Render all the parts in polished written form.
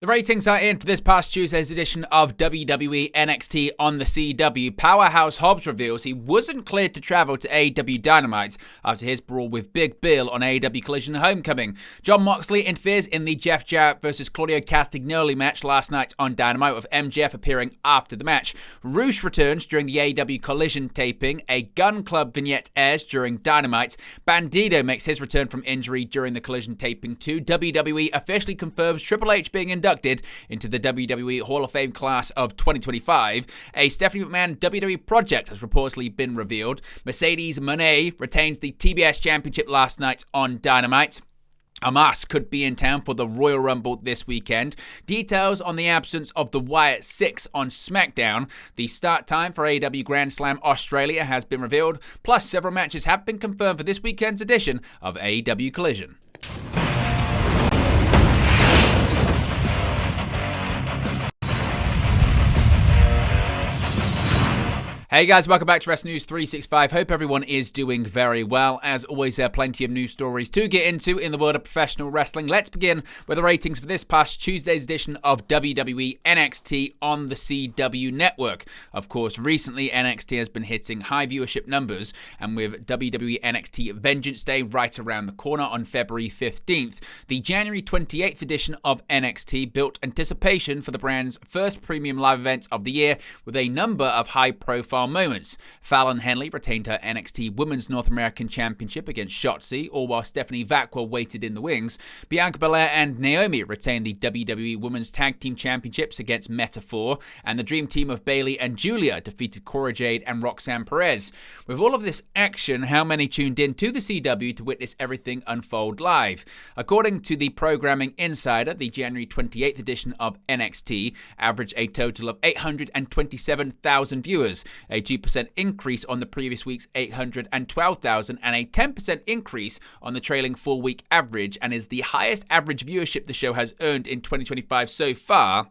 The ratings are in for this past Tuesday's edition of WWE NXT on the CW. Powerhouse Hobbs reveals he wasn't cleared to travel to AEW Dynamite after his brawl with Big Bill on AEW Collision Homecoming. Jon Moxley interferes in the Jeff Jarrett vs Claudio Castagnoli match last night on Dynamite, with MJF appearing after the match. Roosh returns during the AEW Collision taping. A Gunn Club vignette airs during Dynamite. Bandido makes his return from injury during the Collision taping too. WWE officially confirms Triple H being inducted into the WWE Hall of Fame class of 2025. A Stephanie McMahon WWE project has reportedly been revealed. Mercedes Monet retains the TBS Championship last night on Dynamite. Hamas could be in town for the Royal Rumble this weekend. Details on the absence of the Wyatt 6 on SmackDown. The start time for AEW Grand Slam Australia has been revealed. Plus, several matches have been confirmed for this weekend's edition of AEW Collision. Hey guys, welcome back to Wrestling News 365. Hope everyone is doing very well. As always, there are plenty of news stories to get into in the world of professional wrestling. Let's begin with the ratings for this past Tuesday's edition of WWE NXT on the CW network. Of course, recently NXT has been hitting high viewership numbers, and with WWE NXT Vengeance Day right around the corner on February 15th, the January 28th edition of NXT built anticipation for the brand's first premium live event of the year with a number of high-profile moments. Fallon Henley retained her NXT Women's North American Championship against Shotzi, all while Stephanie McMahon waited in the wings. Bianca Belair and Naomi retained the WWE Women's Tag Team Championships against Metaphor, and the Dream Team of Bayley and Julia defeated Cora Jade and Roxanne Perez. With all of this action, how many tuned in to the CW to witness everything unfold live? According to the Programming Insider, the January 28th edition of NXT averaged a total of 827,000 viewers, a 2% increase on the previous week's 812,000 and a 10% increase on the trailing 4-week average, and is the highest average viewership the show has earned in 2025 so far.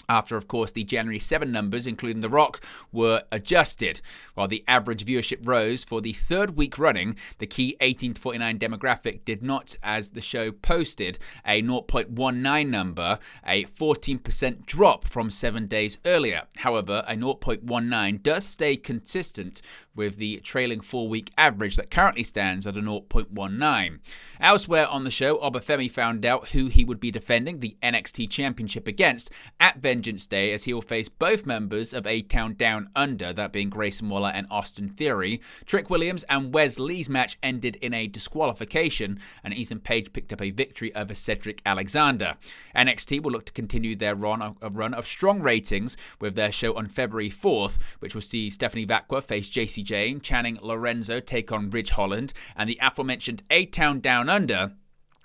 After, of course, the January 7 numbers, including The Rock, were adjusted. While the average viewership rose for the third week running, the key 18 to 49 demographic did not, as the show posted a 0.19 number, a 14% drop from 7 days earlier. However, a 0.19 does stay consistent with the trailing 4-week average that currently stands at a 0.19. Elsewhere on the show, Obafemi found out who he would be defending the NXT Championship against at Vengeance Day, as he will face both members of A-Town Down Under, that being Grayson Waller and Austin Theory. Trick Williams and Wes Lee's match ended in a disqualification, and Ethan Page picked up a victory over Cedric Alexander. NXT will look to continue their run of strong ratings with their show on February 4th, which will see Stephanie McMahon face JC Jane, Channing Lorenzo take on Ridge Holland, and the aforementioned A-Town Down Under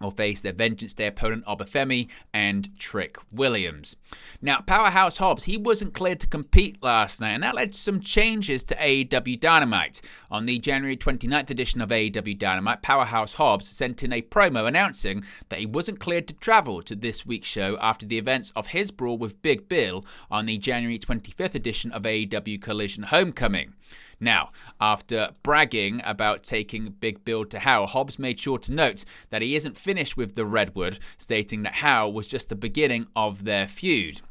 will face their Vengeance Day opponent Obafemi and Trick Williams. Now, Powerhouse Hobbs, he wasn't cleared to compete last night, and that led to some changes to AEW Dynamite. On the January 29th edition of AEW Dynamite, Powerhouse Hobbs sent in a promo announcing that he wasn't cleared to travel to this week's show after the events of his brawl with Big Bill on the January 25th edition of AEW Collision Homecoming. Now, after bragging about taking Big Bill to Hell, Hobbs made sure to note that he isn't finished with the Redwood, stating that Hell was just the beginning of their feud.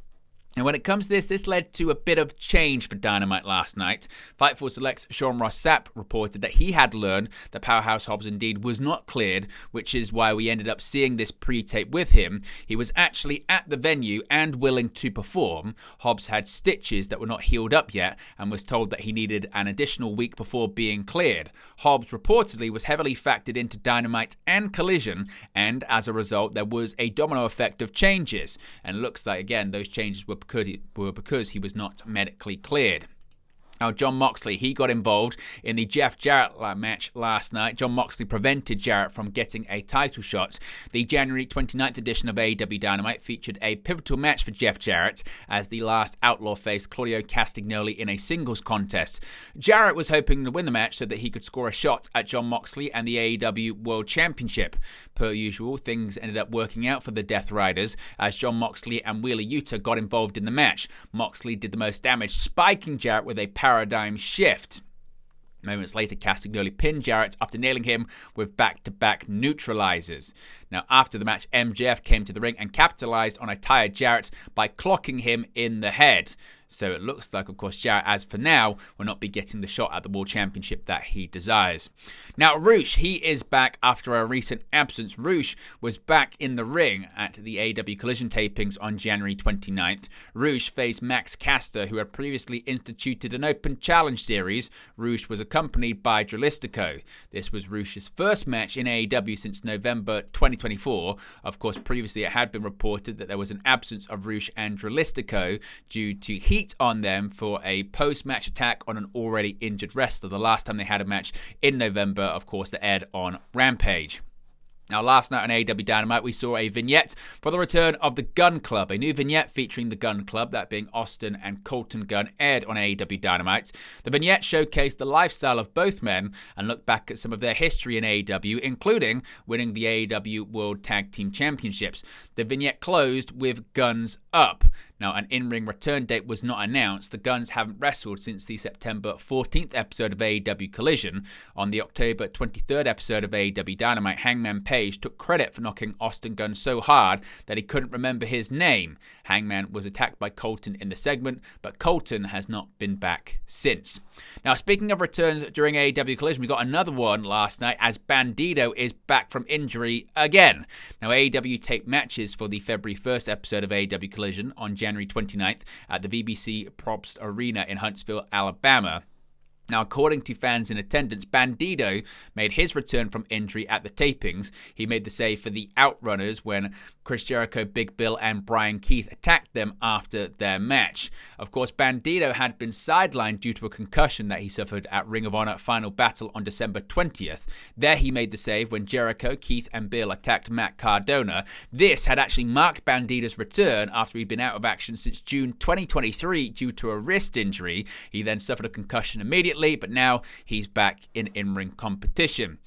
And when it comes to this led to a bit of change for Dynamite last night. Fightful Select's Sean Ross Sapp reported that he had learned that Powerhouse Hobbs indeed was not cleared, which is why we ended up seeing this pre-tape with him. He was actually at the venue and willing to perform. Hobbs had stitches that were not healed up yet and was told that he needed an additional week before being cleared. Hobbs reportedly was heavily factored into Dynamite and Collision, and as a result there was a domino effect of changes, and it looks like again those changes were because he was not medically cleared. Now, Jon Moxley, he got involved in the Jeff Jarrett match last night. Jon Moxley prevented Jarrett from getting a title shot. The January 29th edition of AEW Dynamite featured a pivotal match for Jeff Jarrett as the last outlaw faced Claudio Castagnoli in a singles contest. Jarrett was hoping to win the match so that he could score a shot at Jon Moxley and the AEW World Championship. Per usual, things ended up working out for the Death Riders as Jon Moxley and Wheeler Yuta got involved in the match. Moxley did the most damage, spiking Jarrett with a paradigm shift. Moments later, Castagnoli pinned Jarrett after nailing him with back-to-back neutralizers. Now, after the match, MJF came to the ring and capitalized on a tired Jarrett by clocking him in the head. So it looks like, of course, Jarrett, as for now, will not be getting the shot at the World Championship that he desires. Now, Rush, he is back after a recent absence. Rush was back in the ring at the AEW Collision tapings on January 29th. Rush faced Max Caster, who had previously instituted an open challenge series. Rush was accompanied by Dralistico. This was Rush's first match in AEW since November 2024. Of course, previously it had been reported that there was an absence of Rush and Dralistico due to heat on them for a post-match attack on an already injured wrestler. The last time they had a match in November, of course, that aired on Rampage. Now, last night on AEW Dynamite, we saw a vignette for the return of the Gunn Club. A new vignette featuring the Gunn Club, that being Austin and Colton Gunn, aired on AEW Dynamite. The vignette showcased the lifestyle of both men and looked back at some of their history in AEW, including winning the AEW World Tag Team Championships. The vignette closed with Guns Up. Now, an in-ring return date was not announced. The Guns haven't wrestled since the September 14th episode of AEW Collision. On the October 23rd episode of AEW Dynamite, Hangman Page took credit for knocking Austin Gunn so hard that he couldn't remember his name. Hangman was attacked by Colton in the segment, but Colton has not been back since. Now, speaking of returns during AEW Collision, we got another one last night as Bandido is back from injury again. Now, AEW taped matches for the February 1st episode of AEW Collision on January 29th at the VBC Probst Arena in Huntsville, Alabama. Now, according to fans in attendance, Bandido made his return from injury at the tapings. He made the save for the Outrunners when Chris Jericho, Big Bill, and Brian Keith attacked them after their match. Of course, Bandido had been sidelined due to a concussion that he suffered at Ring of Honor Final Battle on December 20th. There he made the save when Jericho, Keith, and Bill attacked Matt Cardona. This had actually marked Bandido's return after he'd been out of action since June 2023 due to a wrist injury. He then suffered a concussion immediately, but now he's back in in-ring competition.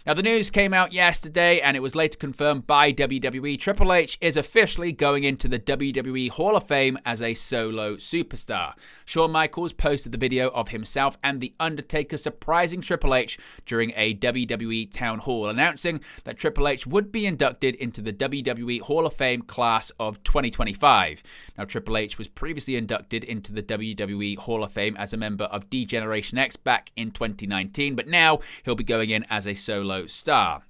Now, the news came out yesterday, and it was later confirmed by WWE. Triple H is officially going into the WWE Hall of Fame as a solo superstar. Shawn Michaels posted the video of himself and The Undertaker surprising Triple H during a WWE town hall, announcing that Triple H would be inducted into the WWE Hall of Fame class of 2025. Now, Triple H was previously inducted into the WWE Hall of Fame as a member of D-Generation X back in 2019, but now he'll be going in as a solo star.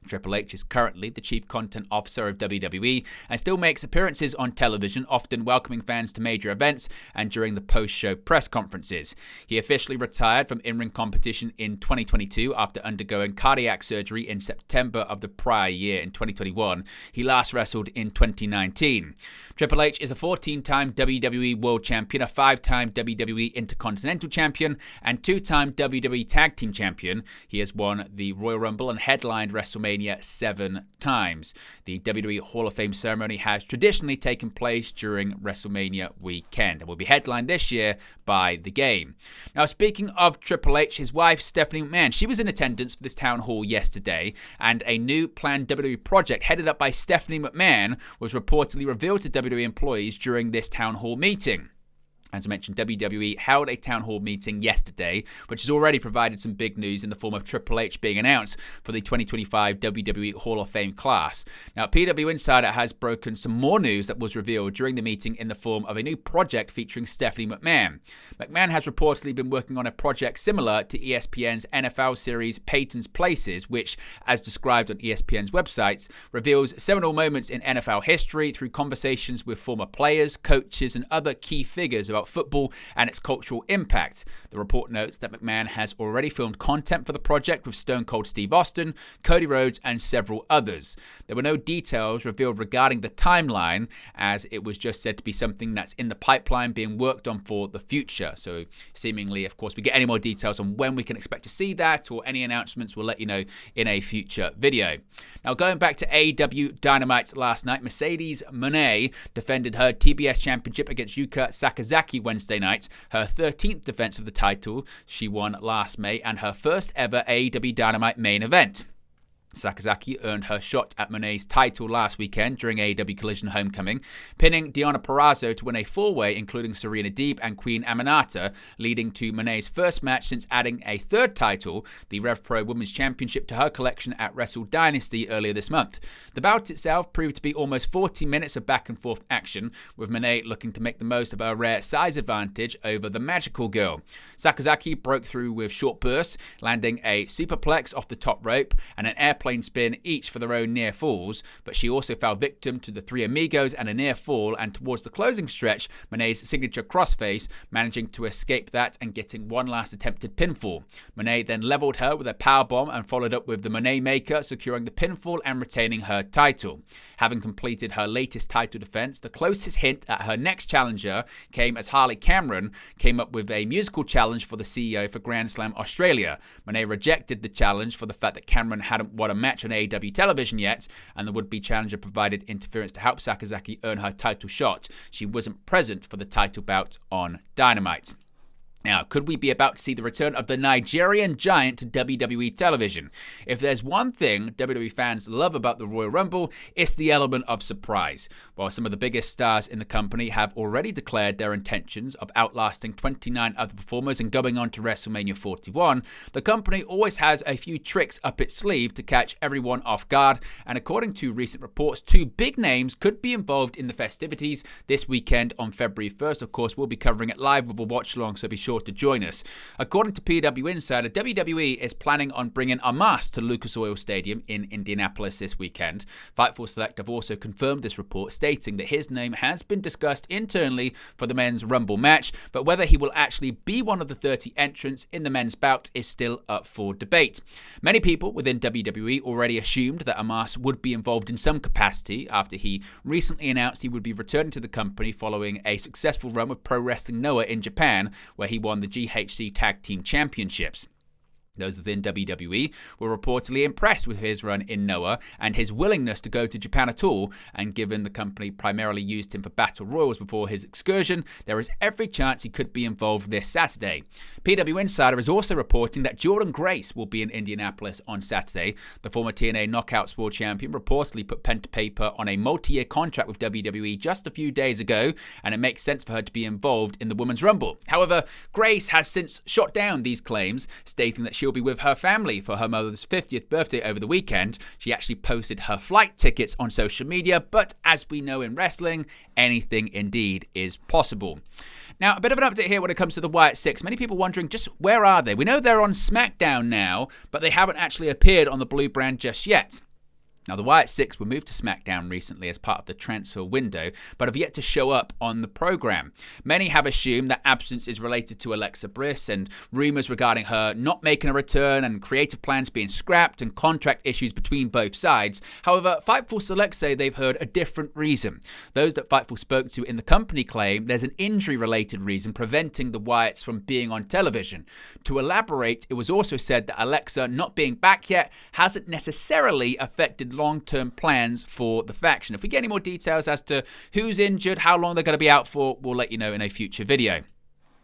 Triple H is currently the Chief Content Officer of WWE and still makes appearances on television, often welcoming fans to major events and during the post-show press conferences. He officially retired from in-ring competition in 2022 after undergoing cardiac surgery in September of the prior year in 2021. He last wrestled in 2019. Triple H is a 14-time WWE World Champion, a 5-time WWE Intercontinental Champion, and 2-time WWE Tag Team Champion. He has won the Royal Rumble and headlined WrestleMania 7 times. The WWE Hall of Fame ceremony has traditionally taken place during WrestleMania weekend and will be headlined this year by The Game. Now, speaking of Triple H, his wife Stephanie McMahon, she was in attendance for this town hall yesterday, and a new planned WWE project headed up by Stephanie McMahon was reportedly revealed to WWE employees during this town hall meeting. As I mentioned, WWE held a town hall meeting yesterday, which has already provided some big news in the form of Triple H being announced for the 2025 WWE Hall of Fame class. Now, PW Insider has broken some more news that was revealed during the meeting in the form of a new project featuring Stephanie McMahon. McMahon has reportedly been working on a project similar to ESPN's NFL series Peyton's Places, which, as described on ESPN's websites, reveals seminal moments in NFL history through conversations with former players, coaches, and other key figures about football and its cultural impact. The report notes that McMahon has already filmed content for the project with Stone Cold Steve Austin, Cody Rhodes, and several others. There were no details revealed regarding the timeline, as it was just said to be something that's in the pipeline being worked on for the future. So seemingly, of course, we get any more details on when we can expect to see that or any announcements, we'll let you know in a future video. Now, going back to AEW Dynamite last night, Mercedes Monet defended her TBS championship against Yuka Sakazaki Wednesday night, her 13th defense of the title she won last May, and her first ever AEW Dynamite main event. Sakazaki earned her shot at Monet's title last weekend during AEW Collision Homecoming, pinning Deonna Purrazzo to win a four-way, including Serena Deeb and Queen Aminata, leading to Monet's first match since adding a third title, the Rev Pro Women's Championship, to her collection at Wrestle Dynasty earlier this month. The bout itself proved to be almost 40 minutes of back-and-forth action, with Monet looking to make the most of her rare size advantage over the Magical Girl. Sakazaki broke through with short bursts, landing a superplex off the top rope and an airplane spin each for their own near falls, but she also fell victim to the Three Amigos and a near fall, and towards the closing stretch, Monet's signature crossface, managing to escape that and getting one last attempted pinfall. Monet then leveled her with a powerbomb and followed up with the Monet Maker, securing the pinfall and retaining her title. Having completed her latest title defense, the closest hint at her next challenger came as Harley Cameron came up with a musical challenge for the CEO for Grand Slam Australia. Monet rejected the challenge for the fact that Cameron hadn't won a match on AEW television yet, and the would-be challenger provided interference to help Sakazaki earn her title shot. She wasn't present for the title bout on Dynamite. Now, could we be about to see the return of the Nigerian giant to WWE television? If there's one thing WWE fans love about the Royal Rumble, it's the element of surprise. While some of the biggest stars in the company have already declared their intentions of outlasting 29 other performers and going on to WrestleMania 41, the company always has a few tricks up its sleeve to catch everyone off guard, and according to recent reports, two big names could be involved in the festivities this weekend on February 1st. Of course, we'll be covering it live with a watch-along, so be sure to join us. According to PW Insider, WWE is planning on bringing Omos to Lucas Oil Stadium in Indianapolis this weekend. Fightful Select have also confirmed this report, stating that his name has been discussed internally for the men's Rumble match, but whether he will actually be one of the 30 entrants in the men's bout is still up for debate. Many people within WWE already assumed that Omos would be involved in some capacity after he recently announced he would be returning to the company following a successful run with Pro Wrestling Noah in Japan, where he won the GHC Tag Team Championships. Those within WWE were reportedly impressed with his run in Noah and his willingness to go to Japan at all, and given the company primarily used him for Battle Royals before his excursion, there is every chance he could be involved this Saturday. PW Insider is also reporting that Jordan Grace will be in Indianapolis on Saturday. The former TNA Knockouts World Champion reportedly put pen to paper on a multi-year contract with WWE just a few days ago, and it makes sense for her to be involved in the Women's Rumble. However, Grace has since shot down these claims, stating that she'll be with her family for her mother's 50th birthday over the weekend. She actually posted her flight tickets on social media, but as we know in wrestling, anything indeed is possible. Now, a bit of an update here when it comes to the Wyatt Six. Many people wondering just where are they? We know they're on SmackDown now, but they haven't actually appeared on the Blue brand just yet. Now, the Wyatt Six were moved to SmackDown recently as part of the transfer window, but have yet to show up on the program. Many have assumed that absence is related to Alexa Bliss, and rumors regarding her not making a return and creative plans being scrapped and contract issues between both sides. However, Fightful Select say they've heard a different reason. Those that Fightful spoke to in the company claim there's an injury-related reason preventing the Wyatts from being on television. To elaborate, it was also said that Alexa not being back yet hasn't necessarily affected long-term plans for the faction. If we get any more details as to who's injured, how long they're going to be out for, we'll let you know in a future video.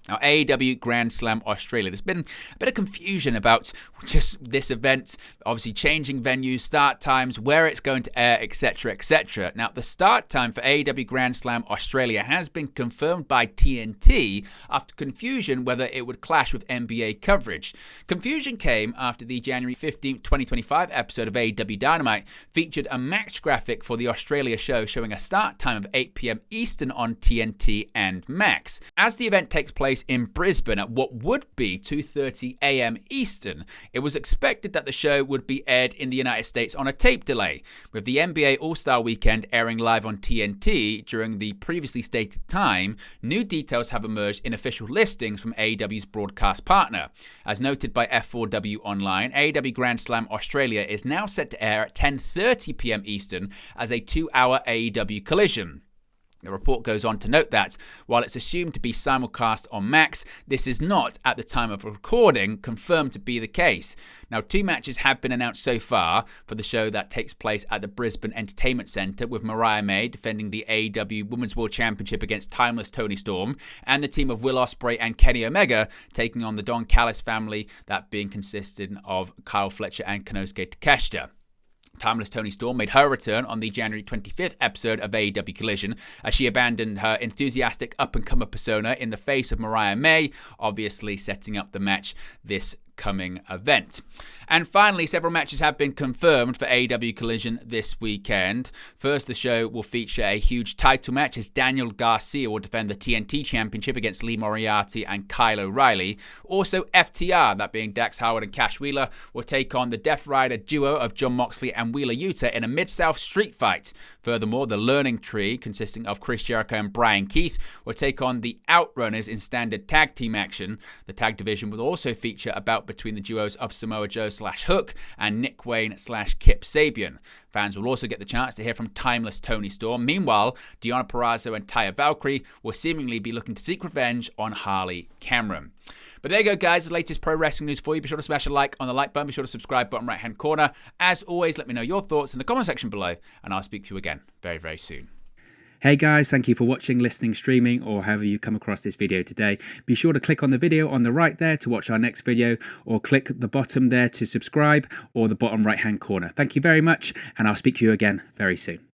Now, AEW Grand Slam Australia. There's been a bit of confusion about just this event, obviously changing venues, start times, where it's going to air, etc., etc. Now, the start time for AEW Grand Slam Australia has been confirmed by TNT after confusion whether it would clash with NBA coverage. Confusion came after the January 15, 2025 episode of AEW Dynamite featured a match graphic for the Australia show showing a start time of 8 p.m. Eastern on TNT and Max. As the event takes place in Brisbane at what would be 2:30 a.m. Eastern, it was expected that the show would be aired in the United States on a tape delay, with the NBA All-Star Weekend airing live on TNT during the previously stated time. New details have emerged in official listings from AEW's broadcast partner. As noted by F4W Online, AEW Grand Slam Australia is now set to air at 10:30 p.m. Eastern as a 2-hour AEW Collision. The report goes on to note that, while it's assumed to be simulcast on Max, this is not, at the time of recording, confirmed to be the case. Now, 2 matches have been announced so far for the show that takes place at the Brisbane Entertainment Centre, with Mariah May defending the AEW Women's World Championship against Timeless Toni Storm, and the team of Will Ospreay and Kenny Omega taking on the Don Callis family, that being consisting of Kyle Fletcher and Konosuke Takeshita. Timeless Toni Storm made her return on the January 25th episode of AEW Collision as she abandoned her enthusiastic up-and-comer persona in the face of Mariah May, obviously setting up the match this coming event. And finally, several matches have been confirmed for AEW Collision this weekend. First, the show will feature a huge title match as Daniel Garcia will defend the TNT Championship against Lee Moriarty and Kyle O'Reilly. Also, FTR, that being Dax Howard and Cash Wheeler, will take on the Death Rider duo of Jon Moxley and Wheeler Yuta in a Mid-South street fight. Furthermore, the Learning Tree, consisting of Chris Jericho and Brian Keith, will take on the Outrunners in standard tag team action. The tag division will also feature a bout between the duos of Samoa Joe /Hook and Nick Wayne /Kip Sabian. Fans will also get the chance to hear from Timeless Toni Storm. Meanwhile, Deonna Purrazzo and Taya Valkyrie will seemingly be looking to seek revenge on Harley Cameron. But there you go, guys, the latest pro wrestling news for you. Be sure to smash a like on the like button. Be sure to subscribe, bottom right-hand corner. As always, let me know your thoughts in the comment section below, and I'll speak to you again very, very soon. Hey guys, thank you for watching, listening, streaming, or however you come across this video today. Be sure to click on the video on the right there to watch our next video, or click the bottom there to subscribe, or the bottom right hand corner. Thank you very much, and I'll speak to you again very soon.